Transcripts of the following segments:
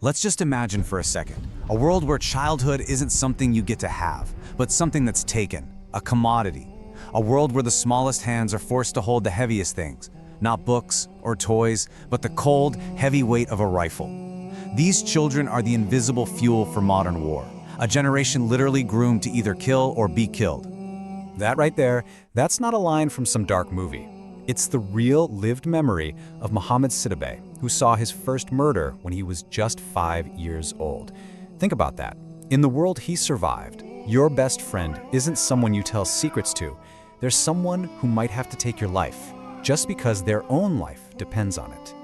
Let's just imagine for a second, a world where childhood isn't something you get to have, but something that's taken, a commodity. A world where the smallest hands are forced to hold the heaviest things, not books or toys, but the cold, heavy weight of a rifle. These children are the invisible fuel for modern war, a generation literally groomed to either kill or be killed. That right there, that's not a line from some dark movie. It's the real lived memory of Mohammed Citbe, who saw his first murder when he was just 5 years old. Think about that. In the world he survived, your best friend isn't someone you tell secrets to. There's someone who might have to take your life, just because their own life depends on it.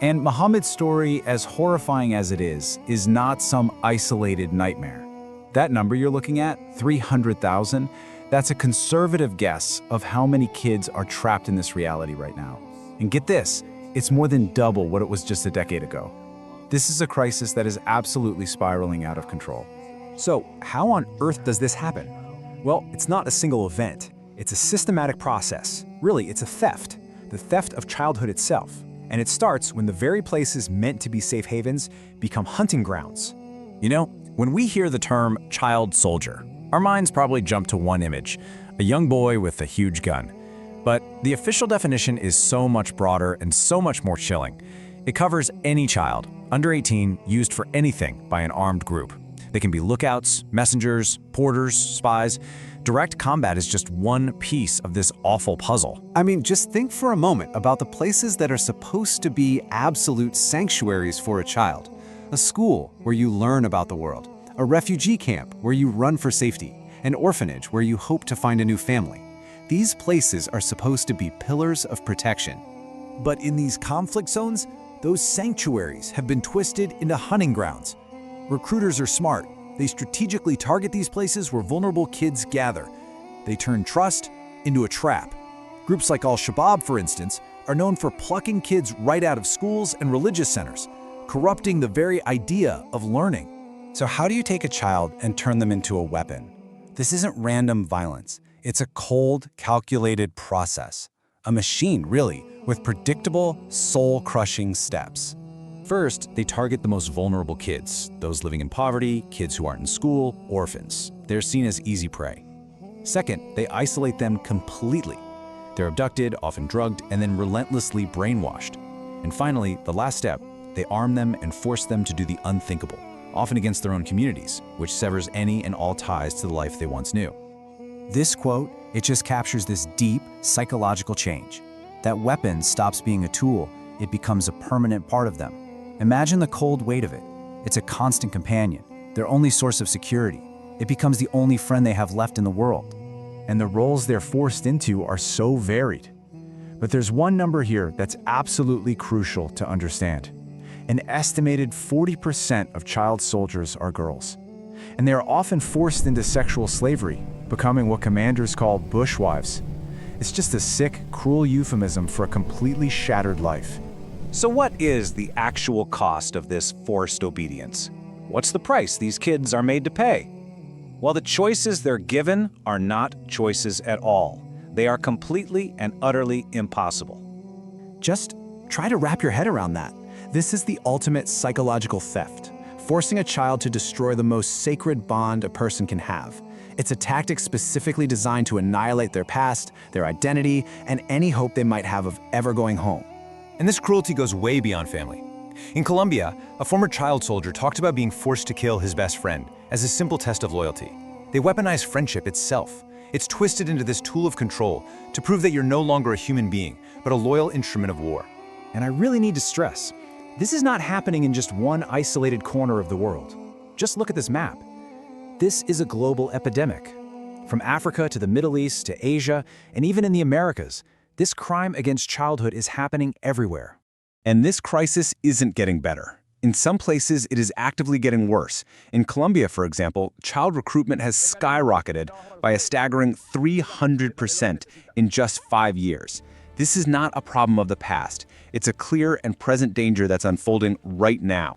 And Mohammed's story, as horrifying as it is not some isolated nightmare. That number you're looking at, 300,000, that's a conservative guess of how many kids are trapped in this reality right now. And get this, it's more than double what it was just a decade ago. This is a crisis that is absolutely spiraling out of control. So, how on earth does this happen? Well, it's not a single event. It's a systematic process. Really, it's a theft. The theft of childhood itself. And it starts when the very places meant to be safe havens become hunting grounds. You know, when we hear the term child soldier, our minds probably jump to one image, a young boy with a huge gun. But the official definition is so much broader and so much more chilling. It covers any child, under 18, used for anything by an armed group. They can be lookouts, messengers, porters, spies. Direct combat is just one piece of this awful puzzle. I mean, just think for a moment about the places that are supposed to be absolute sanctuaries for a child. A school where you learn about the world. A refugee camp where you run for safety. An orphanage where you hope to find a new family. These places are supposed to be pillars of protection. But in these conflict zones, those sanctuaries have been twisted into hunting grounds. Recruiters are smart. They strategically target these places where vulnerable kids gather. They turn trust into a trap. Groups like Al-Shabaab, for instance, are known for plucking kids right out of schools and religious centers, corrupting the very idea of learning. So how do you take a child and turn them into a weapon? This isn't random violence. It's a cold, calculated process. A machine, really, with predictable, soul-crushing steps. First, they target the most vulnerable kids, those living in poverty, kids who aren't in school, orphans. They're seen as easy prey. Second, they isolate them completely. They're abducted, often drugged, and then relentlessly brainwashed. And finally, the last step, they arm them and force them to do the unthinkable, often against their own communities, which severs any and all ties to the life they once knew. This quote, it just captures this deep psychological change. That weapon stops being a tool, it becomes a permanent part of them. Imagine the cold weight of it. It's a constant companion, their only source of security. It becomes the only friend they have left in the world. And the roles they're forced into are so varied. But there's one number here that's absolutely crucial to understand. An estimated 40% of child soldiers are girls. And they are often forced into sexual slavery, becoming what commanders call bushwives. It's just a sick, cruel euphemism for a completely shattered life. So what is the actual cost of this forced obedience? What's the price these kids are made to pay? Well, the choices they're given are not choices at all. They are completely and utterly impossible. Just try to wrap your head around that. This is the ultimate psychological theft, forcing a child to destroy the most sacred bond a person can have. It's a tactic specifically designed to annihilate their past, their identity, and any hope they might have of ever going home. And this cruelty goes way beyond family. In Colombia, a former child soldier talked about being forced to kill his best friend as a simple test of loyalty. They weaponize friendship itself. It's twisted into this tool of control to prove that you're no longer a human being, but a loyal instrument of war. And I really need to stress, this is not happening in just one isolated corner of the world. Just look at this map. This is a global epidemic. From Africa to the Middle East to Asia, and even in the Americas, this crime against childhood is happening everywhere. And this crisis isn't getting better. In some places, it is actively getting worse. In Colombia, for example, child recruitment has skyrocketed by a staggering 300% in just 5 years. This is not a problem of the past. It's a clear and present danger that's unfolding right now.